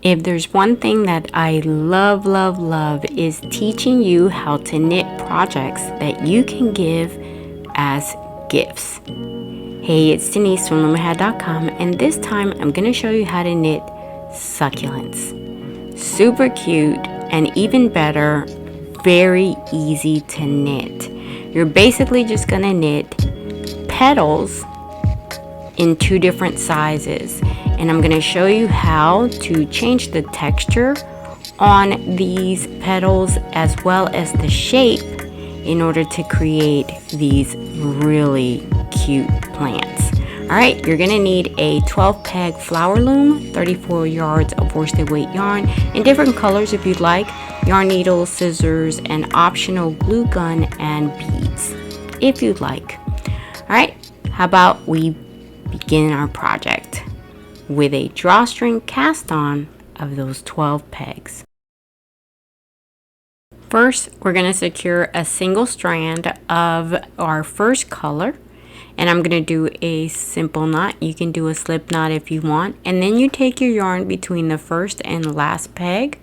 If there's one thing that I love, love, love is teaching you how to knit projects that you can give as gifts. Hey, it's Denise from LoomaHat.com, and this time I'm going to show you how to knit succulents. Super cute, and even better, very easy to knit. You're basically just going to knit petals in 2 different sizes, and I'm going to show you how to change the texture on these petals as well as the shape in order to create these really cute plants. Alright, you're going to need a 12 peg flower loom, 34 yards of worsted weight yarn in different colors if you'd like, yarn needles, scissors, and optional glue gun and beads if you'd like. Alright, how about we begin our project with a drawstring cast on of those 12 pegs. First, we're going to secure a single strand of our first color, and I'm going to do a simple knot. You can do a slip knot if you want, and then you take your yarn between the first and last peg.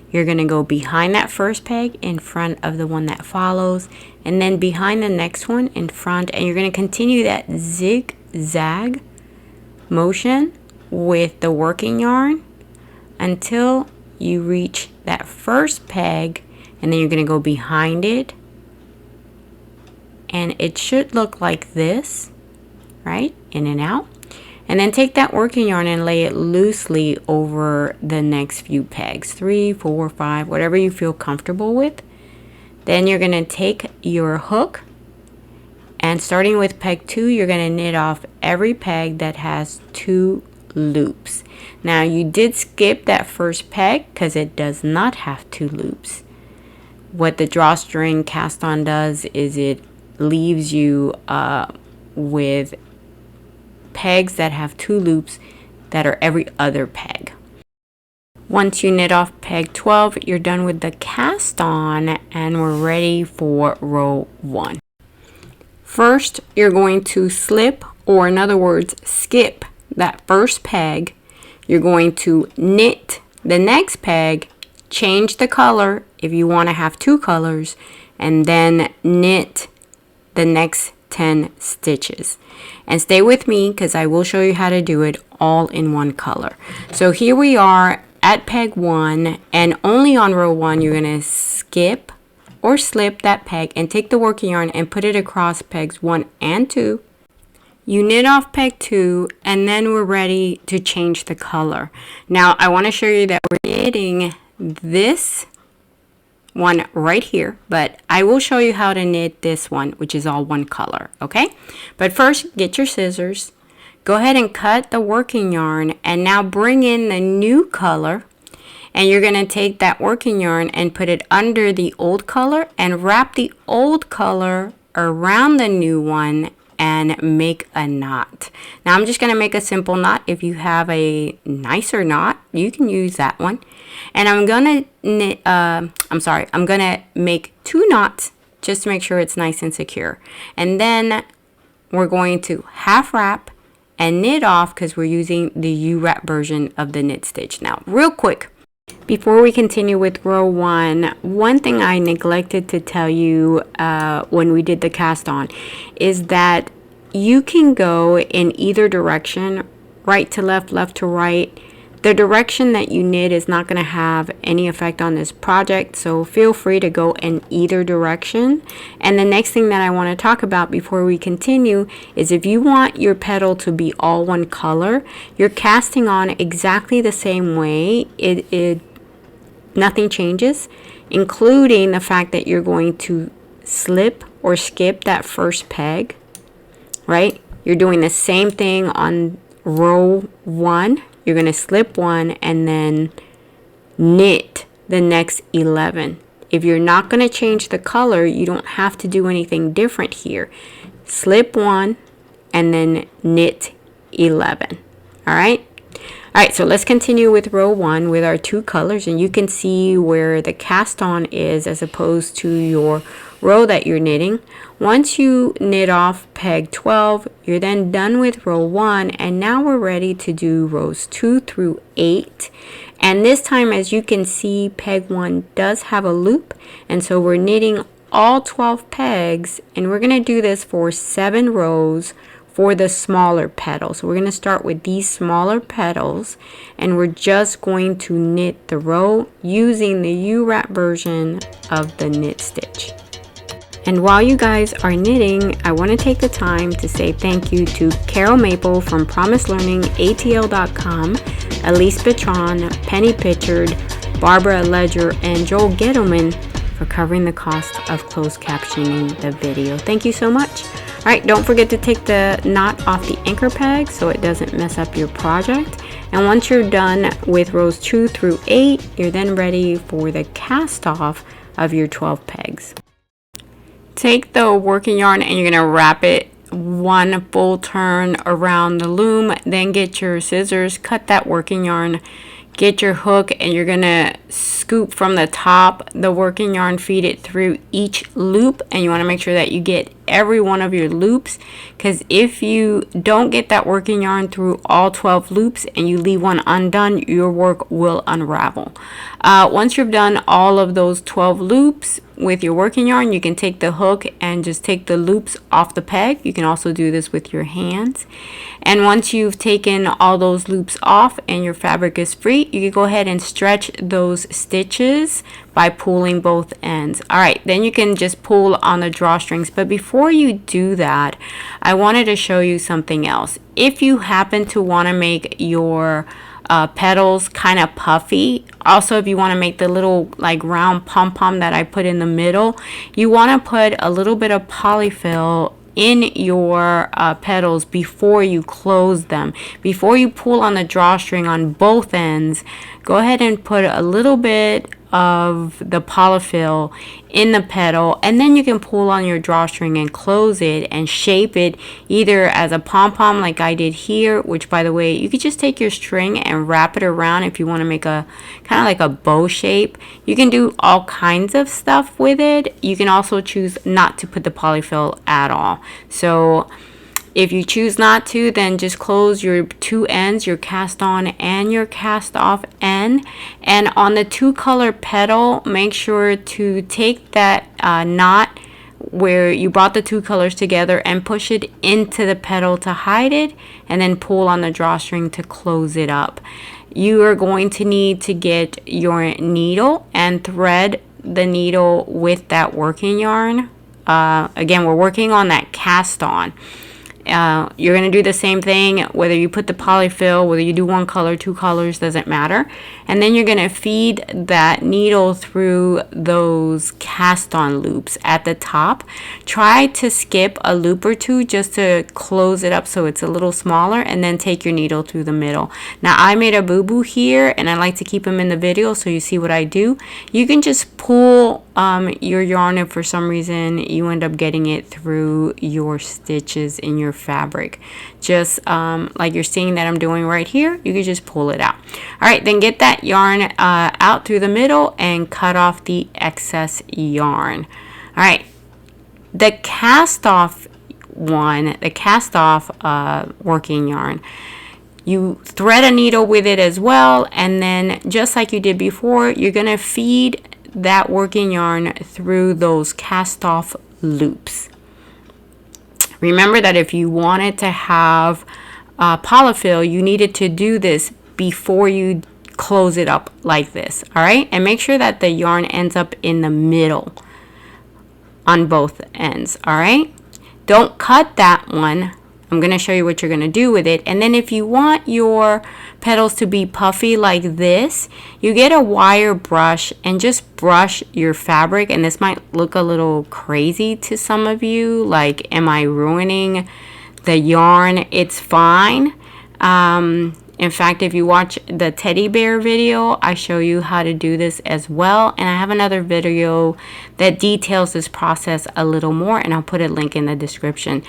You're going to go behind that first peg in front of the one that follows, and then behind the next one in front, and you're going to continue that zigzag motion with the working yarn until you reach that first peg, and then you're going to go behind it, and it should look like this, right? In and out. And then take that working yarn and lay it loosely over the next few pegs, 3, 4, 5, whatever you feel comfortable with. Then you're going to take your hook, and starting with peg 2, you're going to knit off every peg that has 2 loops. Now you did skip that first peg because it does not have 2 loops. What the drawstring cast on does is it leaves you with pegs that have 2 loops that are every other peg. Once you knit off peg 12, you're done with the cast on, and we're ready for row 1. First, you're going to slip, or in other words, skip that first peg. You're going to knit the next peg, change the color if you want to have 2 colors, and then knit the next 10 stitches. And stay with me because I will show you how to do it all in one color. So here we are at peg 1, and only on row 1 you're going to skip or slip that peg and take the working yarn and put it across pegs 1 and 2. You knit off peg 2, and then we're ready to change the color. Now I want to show you that we're knitting this one right here, but I will show you how to knit this one, which is all one color, okay? But first, get your scissors, go ahead and cut the working yarn, and now bring in the new color, and you're going to take that working yarn and put it under the old color and wrap the old color around the new one and make a knot. Now I'm just going to make a simple knot. If you have a nicer knot, you can use that one. And I'm going to knit, I'm going to make 2 knots just to make sure it's nice and secure. And then we're going to half wrap and knit off because we're using the U-wrap version of the knit stitch. Now, real quick, before we continue with row 1, one thing I neglected to tell you when we did the cast on is that you can go in either direction, right to left, left to right. The direction that you knit is not going to have any effect on this project, so feel free to go in either direction. And the next thing that I want to talk about before we continue is if you want your petal to be all one color, you're casting on exactly the same way. Nothing changes, including the fact that you're going to slip or skip that first peg, right? You're doing the same thing on row 1. You're going to slip 1 and then knit the next 11. If you're not going to change the color, you don't have to do anything different here. Slip 1 and then knit 11. All right? Alright, so let's continue with row 1 with our 2 colors, and you can see where the cast on is as opposed to your row that you're knitting. Once you knit off peg 12, you're then done with row 1, and now we're ready to do rows 2 through 8. And this time, as you can see, peg 1 does have a loop, and so we're knitting all 12 pegs, and we're going to do this for 7 rows for the smaller petals. So we're going to start with these smaller petals, and we're just going to knit the row using the U-wrap version of the knit stitch. And while you guys are knitting, I want to take the time to say thank you to Carol Maple from PromiseLearningATL.com, Elise Petron, Penny Pitchard, Barbara Ledger, and Joel Gettleman for covering the cost of closed captioning the video. Thank you so much. All right, don't forget to take the knot off the anchor peg so it doesn't mess up your project. And once you're done with rows 2 through 8, you're then ready for the cast off of your 12 pegs. Take the working yarn and you're going to wrap it 1 full turn around the loom. Then get your scissors, cut that working yarn, get your hook, and you're going to scoop from the top the working yarn, feed it through each loop, and you want to make sure that you get every one of your loops, because if you don't get that working yarn through all 12 loops and you leave one undone, your work will unravel. Once you've done all of those 12 loops with your working yarn, you can take the hook and just take the loops off the peg. You can also do this with your hands. And once you've taken all those loops off and your fabric is free, you can go ahead and stretch those stitches by pulling both ends. All right, then you can just pull on the drawstrings. But before you do that, I wanted to show you something else. If you happen to want to make your petals kind of puffy, also if you want to make the little like round pom-pom that I put in the middle, you want to put a little bit of polyfill in your petals before you close them. Before you pull on the drawstring on both ends, go ahead and put a little bit of the polyfill in the petal, and then you can pull on your drawstring and close it and shape it either as a pom-pom like I did here, which by the way, you could just take your string and wrap it around if you want to make a kind of like a bow shape. You can do all kinds of stuff with it. You can also choose not to put the polyfill at all. So if you choose not to, then just close your 2 ends, your cast on and your cast off end. And on the 2-color petal, make sure to take that knot where you brought the 2 colors together and push it into the petal to hide it, and then pull on the drawstring to close it up. You are going to need to get your needle and thread the needle with that working yarn. Again, we're working on that cast on. You're going to do the same thing whether you put the polyfill, whether you do 1 color, 2 colors, doesn't matter. And then you're going to feed that needle through those cast on loops at the top. Try to skip a loop or 2 just to close it up so it's a little smaller, and then take your needle through the middle. Now I made a boo-boo here, and I like to keep them in the video so you see what I do. You can just pull your yarn if for some reason you end up getting it through your stitches in your fabric. Just like you're seeing that I'm doing right here, you can just pull it out. All right, then get that yarn out through the middle and cut off the excess yarn. All right, the cast off one, the cast off working yarn, you thread a needle with it as well, and then just like you did before, you're gonna feed that working yarn through those cast off loops. Remember that if you wanted to have polyfill, you needed to do this before you close it up like this. All right, and make sure that the yarn ends up in the middle on both ends. All right, don't cut that one. I'm going to show you what you're going to do with it. And then if you want your petals to be puffy like this, you get a wire brush and just brush your fabric. And this might look a little crazy to some of you, like, am I ruining the yarn? It's fine. In fact, if you watch the teddy bear video, I show you how to do this as well. And I have another video that details this process a little more, and I'll put a link in the description.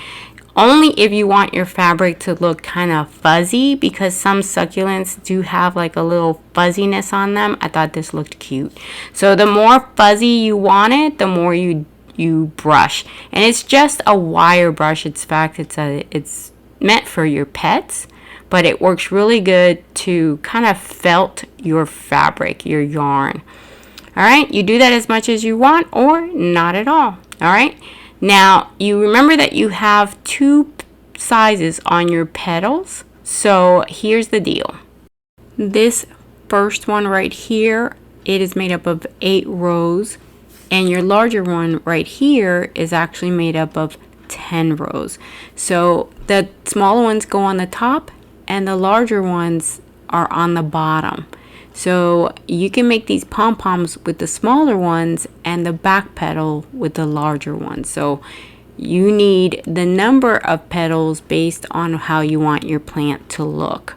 Only if you want your fabric to look kind of fuzzy, because some succulents do have like a little fuzziness on them. I thought this looked cute. So the more fuzzy you want it, the more you brush. And it's just a wire brush. In fact, it's meant for your pets. but it works really good to kind of felt your fabric, your yarn. All right, you do that as much as you want or not at all. All right, now you remember that you have 2 sizes on your petals. So here's the deal. This first one right here, it is made up of 8 rows, and your larger one right here is actually made up of 10 rows. So the smaller ones go on the top and the larger ones are on the bottom. So you can make these pom-poms with the smaller ones and the back petal with the larger ones. So you need the number of petals based on how you want your plant to look.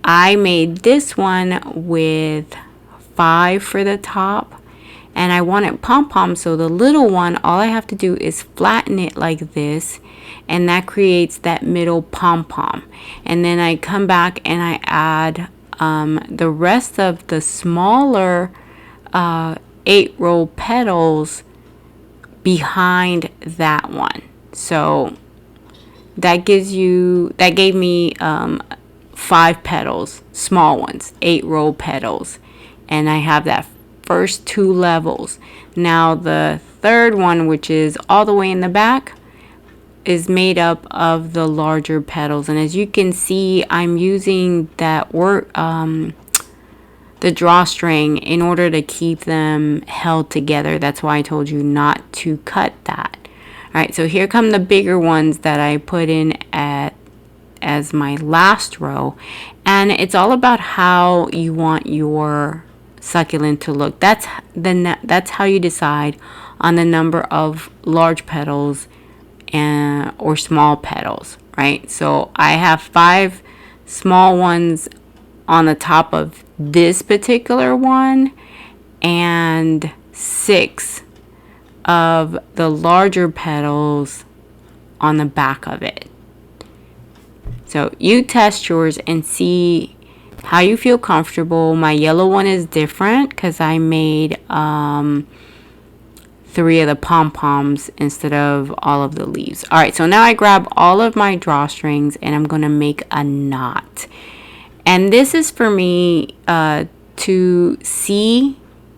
I made this one with 5 for the top, and I want it pom-pom, so the little one, all I have to do is flatten it like this, and that creates that middle pom-pom. And then I come back and I add the rest of the smaller 8-row petals behind that one. So that gave me 5 petals, small ones, 8-row petals, and I have that first 2 levels. Now the third one, which is all the way in the back, is made up of the larger petals, and as you can see, I'm using that the drawstring in order to keep them held together. That's why I told you not to cut that. All right, so here come the bigger ones that I put in as my last row, and it's all about how you want your succulent to look. That's how you decide on the number of large petals or small petals, right? So I have 5 small ones on the top of this particular one and 6 of the larger petals on the back of it. So you test yours and see how you feel comfortable. My yellow one is different because I made 3 of the pom-poms instead of all of the leaves. All right, so now I grab all of my drawstrings and I'm going to make a knot. And this is for me to see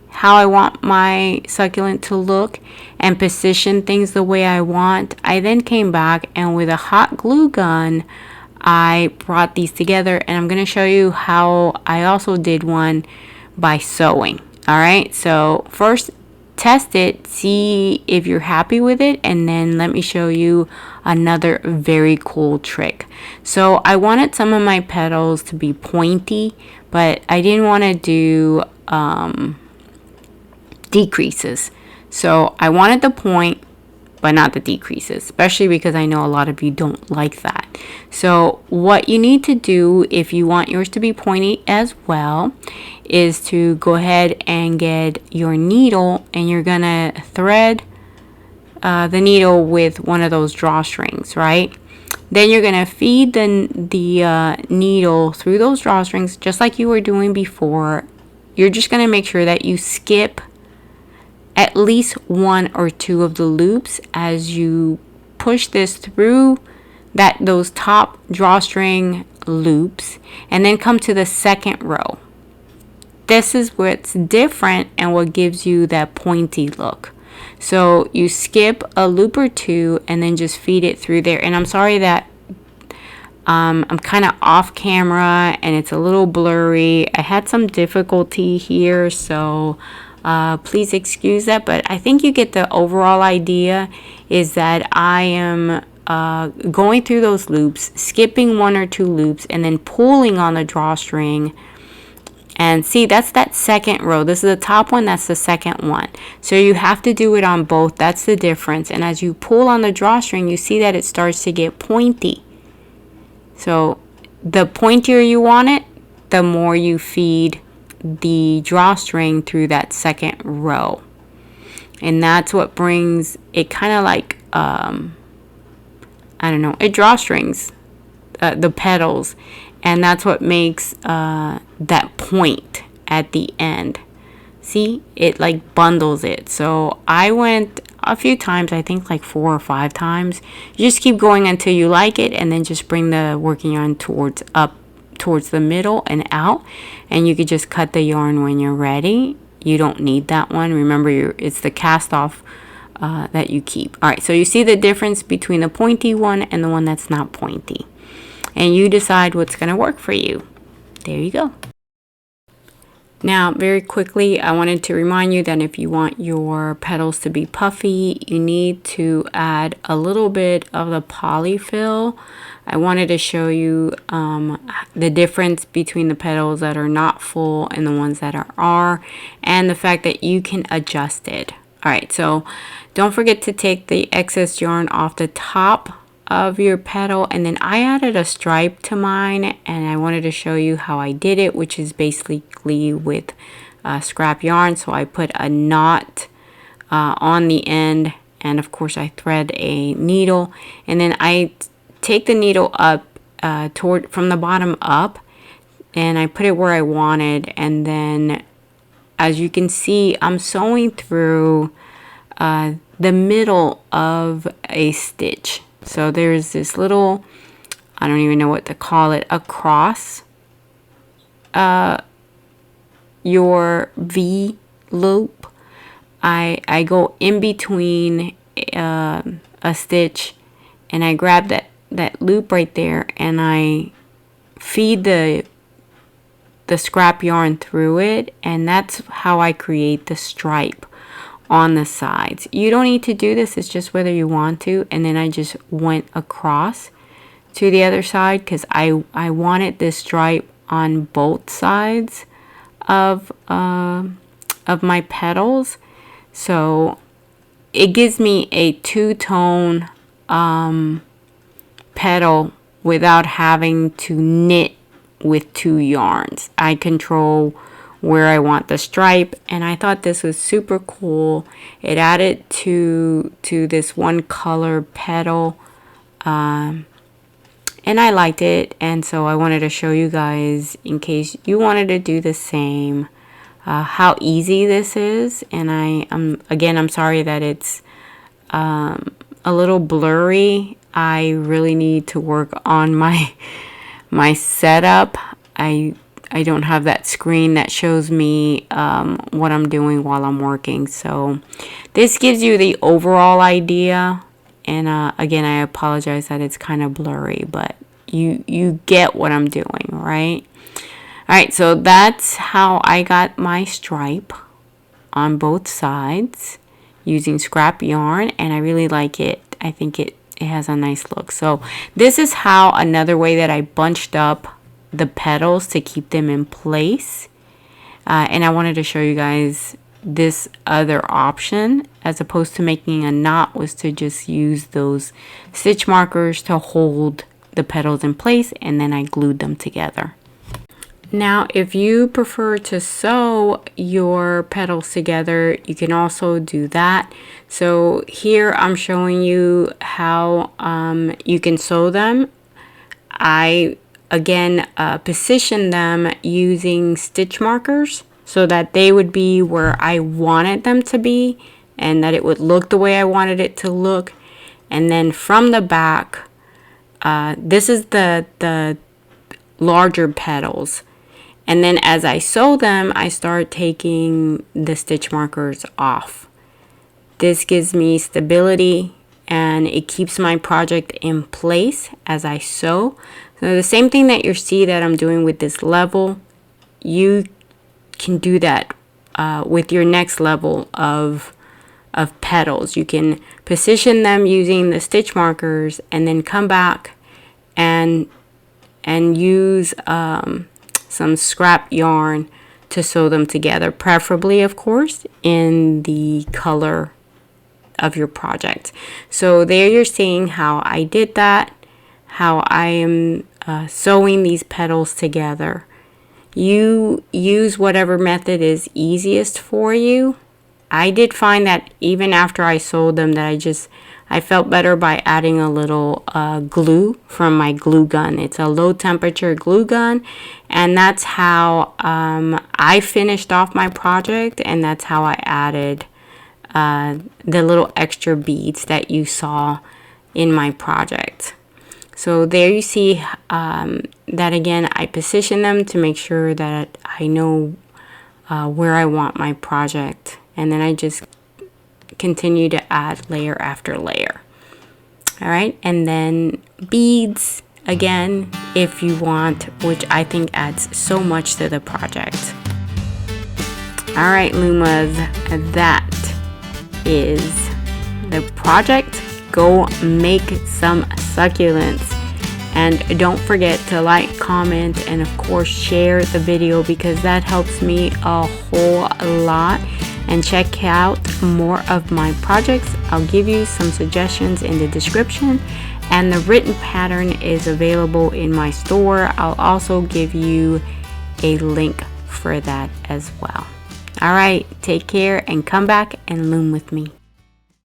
how I want my succulent to look and position things the way I want. I then came back and with a hot glue gun, I brought these together, and I'm going to show you how I also did one by sewing. All right, so first test it, see if you're happy with it, and then let me show you another very cool trick. So I wanted some of my petals to be pointy, but I didn't want to do decreases. So I wanted the point but not the decreases, especially because I know a lot of you don't like that. So what you need to do if you want yours to be pointy as well is to go ahead and get your needle, and you're gonna thread the needle with one of those drawstrings, right? Then you're gonna feed the needle through those drawstrings just like you were doing before. You're just gonna make sure that you skip at least 1 or 2 of the loops as you push this through those top drawstring loops, and then come to the second row. This is what's different and what gives you that pointy look. So you skip a loop or 2 and then just feed it through there. And I'm sorry that I'm kind of off camera and it's a little blurry. I had some difficulty here, so please excuse that, but I think you get the overall idea is that I am going through those loops, skipping 1 or 2 loops, and then pulling on the drawstring. And see, that's that second row. This is the top one, that's the second one. So you have to do it on both. That's the difference. And as you pull on the drawstring, you see that it starts to get pointy. So the pointier you want it, the more you feed the drawstring through that second row, and that's what brings it kind of like I don't know, it drawstrings the petals, and that's what makes that point at the end. See, it like bundles it. So I went a few times, I think like 4 or 5 times. You just keep going until you like it, and then just bring the working yarn towards up towards the middle and out, and you could just cut the yarn when you're ready. You don't need that one. Remember, it's the cast off that you keep. All right, so you see the difference between the pointy one and the one that's not pointy, and you decide what's going to work for you. There you go. Now, very quickly, I wanted to remind you that if you want your petals to be puffy, you need to add a little bit of the polyfill. I wanted to show you the difference between the petals that are not full and the ones that are, and the fact that you can adjust it. All right, so don't forget to take the excess yarn off the top of your petal, and then I added a stripe to mine, and I wanted to show you how I did it, which is basically with scrap yarn. So I put a knot on the end, and of course I thread a needle, and then I take the needle up from the bottom up, and I put it where I wanted, and then as you can see, I'm sewing through the middle of a stitch. So there's this little, I don't even know what to call it, across your V loop. I go in between a stitch, and I grab that loop right there, and I feed the scrap yarn through it, and that's how I create the stripe on the sides. You don't need to do this, it's just whether you want to. And then I just went across to the other side because I wanted this stripe on both sides of my petals, so it gives me a two-tone petal without having to knit with two yarns. I control where I want the stripe, and I thought this was super cool. It added to this one color petal, and I liked it, and so I wanted to show you guys in case you wanted to do the same, how easy this is. And I'm sorry that it's a little blurry. I really need to work on my setup. I don't have that screen that shows me what I'm doing while I'm working. So this gives you the overall idea. And again, I apologize that it's kind of blurry, but you get what I'm doing, right? All right, so that's how I got my stripe on both sides using scrap yarn, and I really like it. I think it has a nice look. So this is how another way that I bunched up the petals to keep them in place, and I wanted to show you guys this other option as opposed to making a knot, was to just use those stitch markers to hold the petals in place, and then I glued them together. Now, if you prefer to sew your petals together, you can also do that. So here I'm showing you how you can sew them. I again position them using stitch markers so that they would be where I wanted them to be, and that it would look the way I wanted it to look. And then from the back, this is the larger petals, and then as I sew them, I start taking the stitch markers off. This gives me stability, and it keeps my project in place as I sew. So the same thing that you see that I'm doing with this level, you can do that with your next level of petals. You can position them using the stitch markers, and then come back and use some scrap yarn to sew them together, preferably, of course, in the color of your project. So there you're seeing how I did that, how I am sewing these petals together. You use whatever method is easiest for you. I did find that even after I sewed them, that I felt better by adding a little glue from my glue gun. It's a low temperature glue gun, and that's how I finished off my project, and that's how I added the little extra beads that you saw in my project. So there you see that again, I position them to make sure that I know where I want my project. And then I just continue to add layer after layer. All right, and then beads, again, if you want, which I think adds so much to the project. All right, Loomas, that is the project. Go make some succulents. And don't forget to like, comment, and of course share the video, because that helps me a whole lot. And check out more of my projects. I'll give you some suggestions in the description, and the written pattern is available in my store. I'll also give you a link for that as well. All right, take care and come back and loom with me.